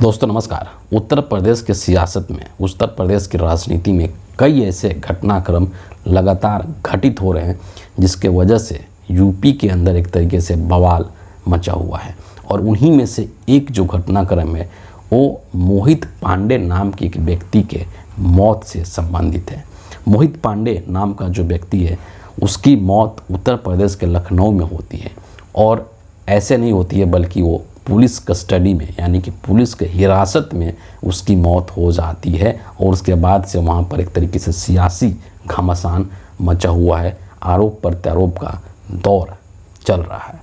दोस्तों नमस्कार। उत्तर प्रदेश के सियासत में, उत्तर प्रदेश की राजनीति में कई ऐसे घटनाक्रम लगातार घटित हो रहे हैं जिसके वजह से यूपी के अंदर एक तरीके से बवाल मचा हुआ है। और उन्हीं में से एक जो घटनाक्रम है वो मोहित पांडे नाम के एक व्यक्ति के मौत से संबंधित है। मोहित पांडे नाम का जो व्यक्ति है उसकी मौत उत्तर प्रदेश के लखनऊ में होती है, और ऐसे नहीं होती है बल्कि वो पुलिस कस्टडी में यानी कि पुलिस के हिरासत में उसकी मौत हो जाती है। और उसके बाद से वहाँ पर एक तरीके से सियासी घमासान मचा हुआ है, आरोप प्रत्यारोप का दौर चल रहा है।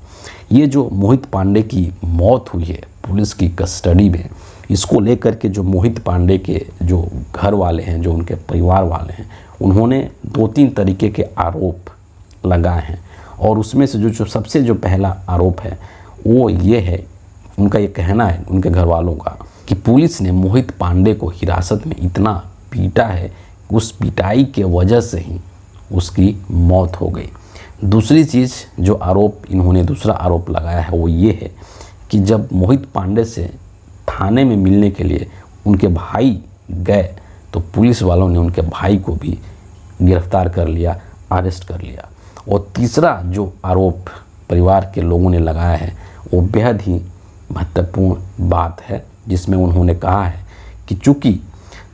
ये जो मोहित पांडे की मौत हुई है पुलिस की कस्टडी में, इसको लेकर के जो मोहित पांडे के जो घर वाले हैं, जो उनके परिवार वाले हैं, उन्होंने 2-3 तरीके के आरोप लगाए हैं। और उसमें से जो सबसे जो पहला आरोप है वो ये है, उनका ये कहना है उनके घर वालों का कि पुलिस ने मोहित पांडे को हिरासत में इतना पीटा है, उस पिटाई के वजह से ही उसकी मौत हो गई। दूसरी चीज़ जो आरोप इन्होंने दूसरा आरोप लगाया है वो ये है कि जब मोहित पांडे से थाने में मिलने के लिए उनके भाई गए तो पुलिस वालों ने उनके भाई को भी गिरफ्तार कर लिया, अरेस्ट कर लिया। और तीसरा जो आरोप परिवार के लोगों ने लगाया है वो बेहद ही महत्वपूर्ण बात है, जिसमें उन्होंने कहा है कि चूँकि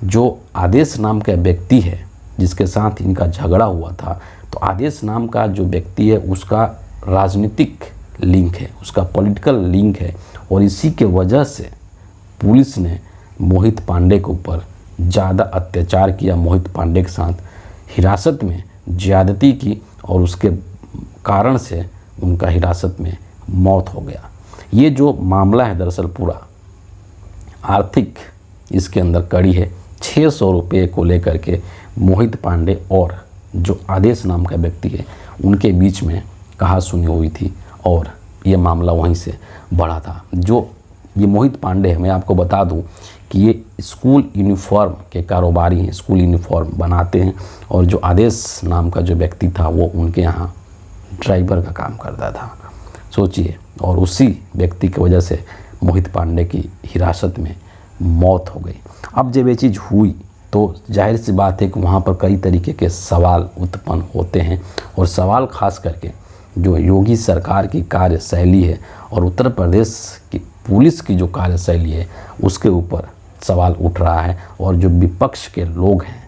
जो आदेश नाम का व्यक्ति है जिसके साथ इनका झगड़ा हुआ था, तो आदेश नाम का जो व्यक्ति है उसका राजनीतिक लिंक है, उसका पॉलिटिकल लिंक है, और इसी के वजह से पुलिस ने मोहित पांडे के ऊपर ज़्यादा अत्याचार किया, मोहित पांडे के साथ हिरासत में ज़्यादती की, और उसके कारण से उनका हिरासत में मौत हो गया। ये जो मामला है दरअसल पूरा आर्थिक इसके अंदर कड़ी है। 600 रुपये को लेकर के मोहित पांडे और जो आदेश नाम का व्यक्ति है उनके बीच में कहा सुनी हुई थी, और ये मामला वहीं से बढ़ा था। जो ये मोहित पांडे है, मैं आपको बता दूं कि ये स्कूल यूनिफॉर्म के कारोबारी हैं, स्कूल यूनिफॉर्म बनाते हैं, और जो आदेश नाम का जो व्यक्ति था वो उनके यहाँ ड्राइवर का काम करता था, सोचिए। और उसी व्यक्ति की वजह से मोहित पांडे की हिरासत में मौत हो गई। अब जब ये चीज़ हुई तो जाहिर सी बात है कि वहाँ पर कई तरीके के सवाल उत्पन्न होते हैं, और सवाल खास करके जो योगी सरकार की कार्यशैली है और उत्तर प्रदेश की पुलिस की जो कार्यशैली है उसके ऊपर सवाल उठ रहा है। और जो विपक्ष के लोग हैं,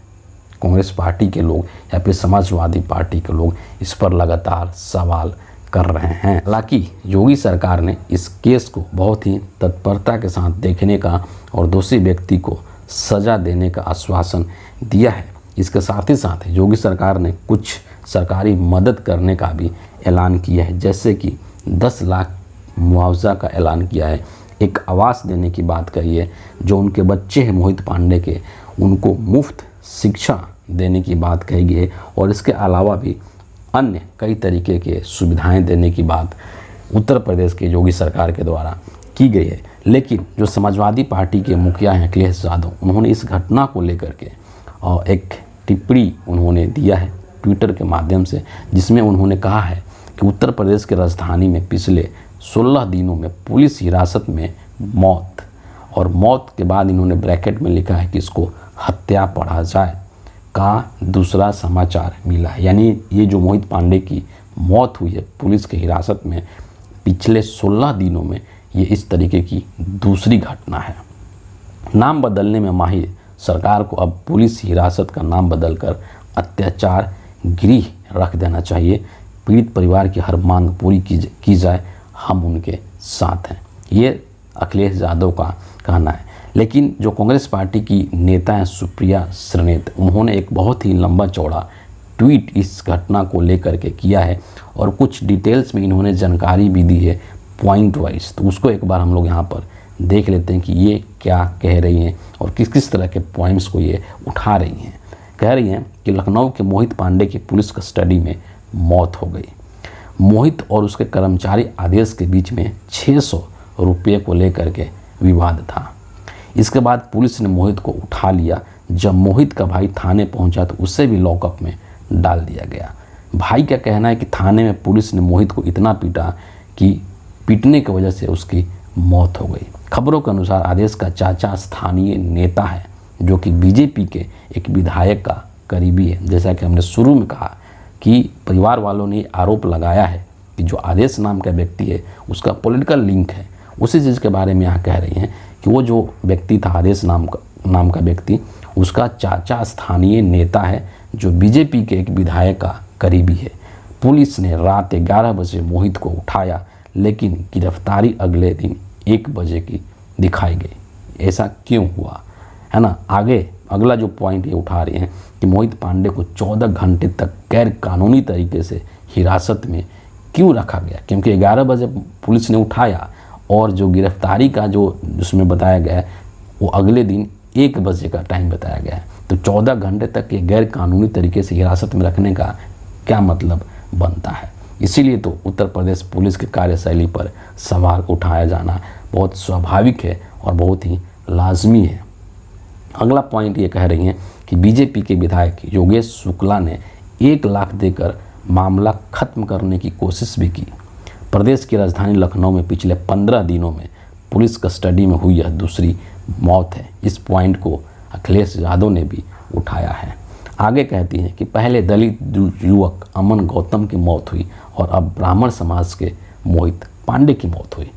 कांग्रेस पार्टी के लोग या फिर समाजवादी पार्टी के लोग, इस पर लगातार सवाल कर रहे हैं। हालांकि योगी सरकार ने इस केस को बहुत ही तत्परता के साथ देखने का और दोषी व्यक्ति को सज़ा देने का आश्वासन दिया है। इसके साथ ही साथ योगी सरकार ने कुछ सरकारी मदद करने का भी ऐलान किया है, जैसे कि 10 लाख मुआवजा का ऐलान किया है, एक आवास देने की बात कही है, जो उनके बच्चे हैं मोहित पांडे के उनको मुफ्त शिक्षा देने की बात कही गई है, और इसके अलावा भी अन्य कई तरीके के सुविधाएं देने की बात उत्तर प्रदेश के योगी सरकार के द्वारा की गई है। लेकिन जो समाजवादी पार्टी के मुखिया हैं अखिलेश यादव, उन्होंने इस घटना को लेकर के एक टिप्पणी उन्होंने दिया है ट्विटर के माध्यम से, जिसमें उन्होंने कहा है कि उत्तर प्रदेश की राजधानी में पिछले 16 दिनों में पुलिस हिरासत में मौत, और मौत के बाद इन्होंने ब्रैकेट में लिखा है कि इसको हत्या पढ़ा जाए का दूसरा समाचार मिला है। यानी ये जो मोहित पांडे की मौत हुई है पुलिस की हिरासत में पिछले 16 दिनों में, ये इस तरीके की दूसरी घटना है। नाम बदलने में माहिर सरकार को अब पुलिस हिरासत का नाम बदलकर अत्याचार गृह रख देना चाहिए। पीड़ित परिवार की हर मांग पूरी की जाए, हम उनके साथ हैं, ये अखिलेश यादव का कहना है। लेकिन जो कांग्रेस पार्टी की नेता हैं सुप्रिया श्रीनेत, उन्होंने एक बहुत ही लंबा चौड़ा ट्वीट इस घटना को लेकर के किया है, और कुछ डिटेल्स में इन्होंने जानकारी भी दी है पॉइंट वाइज। तो उसको एक बार हम लोग यहाँ पर देख लेते हैं कि ये क्या कह रही हैं और किस किस तरह के पॉइंट्स को ये उठा रही हैं। कह रही हैं कि लखनऊ के मोहित पांडे की पुलिस कस्टडी में मौत हो गई। मोहित और उसके कर्मचारी आदेश के बीच में 600 रुपये को लेकर के विवाद था। इसके बाद पुलिस ने मोहित को उठा लिया। जब मोहित का भाई थाने पहुंचा तो उसे भी लॉकअप में डाल दिया गया। भाई का कहना है कि थाने में पुलिस ने मोहित को इतना पीटा कि पीटने की वजह से उसकी मौत हो गई। खबरों के अनुसार आदेश का चाचा स्थानीय नेता है जो कि बीजेपी के एक विधायक का करीबी है। जैसा कि हमने शुरू में कहा कि परिवार वालों ने आरोप लगाया है कि जो आदेश नाम का व्यक्ति है उसका पॉलिटिकल लिंक है। उसी चीज़ के बारे में यहाँ कह रही हैं कि वो जो व्यक्ति था आदेश नाम का व्यक्ति, उसका चाचा स्थानीय नेता है जो बीजेपी के एक विधायक का करीबी है। पुलिस ने रात 11 बजे मोहित को उठाया, लेकिन गिरफ्तारी अगले दिन 1 बजे की दिखाई गई। ऐसा क्यों हुआ, है ना। आगे अगला जो पॉइंट ये उठा रहे हैं कि मोहित पांडे को 14 घंटे तक गैर कानूनी तरीके से हिरासत में क्यों रखा गया, क्योंकि 11 बजे पुलिस ने उठाया और जो गिरफ्तारी का जो उसमें बताया गया है वो अगले दिन 1 बजे का टाइम बताया गया है। तो 14 घंटे तक ये गैर कानूनी तरीके से हिरासत में रखने का क्या मतलब बनता है। इसीलिए तो उत्तर प्रदेश पुलिस की कार्यशैली पर सवाल उठाया जाना बहुत स्वाभाविक है और बहुत ही लाजमी है। अगला पॉइंट ये कह रही हैं कि बीजेपी के विधायक योगेश शुक्ला ने 1 लाख देकर मामला खत्म करने की कोशिश भी की। प्रदेश की राजधानी लखनऊ में पिछले 15 दिनों में पुलिस कस्टडी में हुई यह दूसरी मौत है। इस पॉइंट को अखिलेश यादव ने भी उठाया है। आगे कहती हैं कि पहले दलित युवक अमन गौतम की मौत हुई और अब ब्राह्मण समाज के मोहित पांडे की मौत हुई।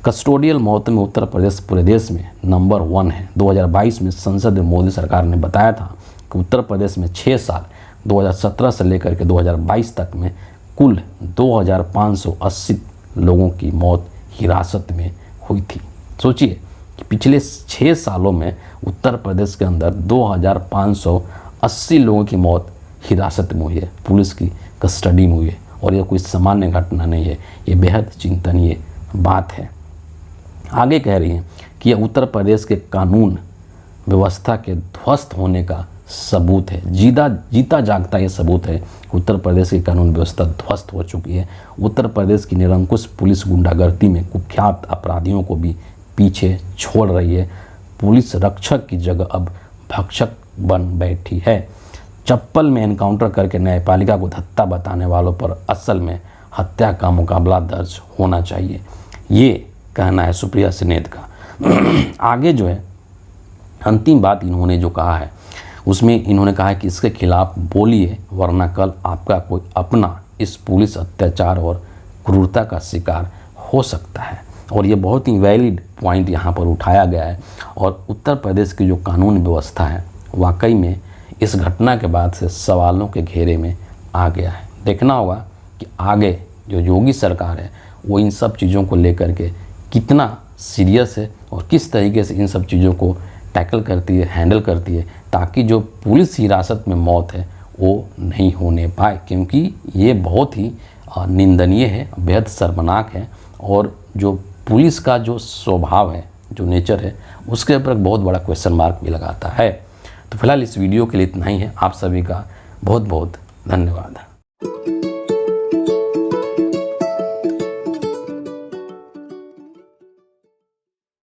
कस्टोडियल मौत में उत्तर प्रदेश पूरे देश में नंबर 1 है। 2022 में संसद में मोदी सरकार ने बताया था कि उत्तर प्रदेश में 6 साल 2017 से लेकर के 2022 तक में कुल 2580 लोगों की मौत हिरासत में हुई थी। सोचिए कि पिछले 6 सालों में उत्तर प्रदेश के अंदर 2580 लोगों की मौत हिरासत में हुई है, पुलिस की कस्टडी में हुई है। और यह कोई सामान्य घटना नहीं है, ये बेहद चिंतनीय बात है। आगे कह रही हैं कि यह उत्तर प्रदेश के कानून व्यवस्था के ध्वस्त होने का सबूत है। जीता जागता ये सबूत है कि उत्तर प्रदेश की कानून व्यवस्था ध्वस्त हो चुकी है। उत्तर प्रदेश की निरंकुश पुलिस गुंडागर्दी में कुख्यात अपराधियों को भी पीछे छोड़ रही है। पुलिस रक्षक की जगह अब भक्षक बन बैठी है। चप्पल में एनकाउंटर करके न्यायपालिका को धत्ता बताने वालों पर असल में हत्या का मुकाबला दर्ज होना चाहिए, ये कहना है सुप्रिया सिनेद का। आगे जो है अंतिम बात इन्होंने जो कहा है उसमें इन्होंने कहा है कि इसके खिलाफ बोलिए, वरना कल आपका कोई अपना इस पुलिस अत्याचार और क्रूरता का शिकार हो सकता है। और ये बहुत ही वैलिड पॉइंट यहाँ पर उठाया गया है। और उत्तर प्रदेश की जो कानून व्यवस्था है वाकई में इस घटना के बाद से सवालों के घेरे में आ गया है। देखना होगा कि आगे जो योगी सरकार है वो इन सब चीज़ों को लेकर के कितना सीरियस है और किस तरीके से इन सब चीज़ों को टैकल करती है, हैंडल करती है, ताकि जो पुलिस हिरासत में मौत है वो नहीं होने पाए, क्योंकि ये बहुत ही निंदनीय है, बेहद शर्मनाक है। और जो पुलिस का जो स्वभाव है, जो नेचर है, उसके ऊपर एक बहुत बड़ा क्वेश्चन मार्क भी लगाता है। तो फिलहाल इस वीडियो के लिए इतना ही है। आप सभी का बहुत बहुत धन्यवाद।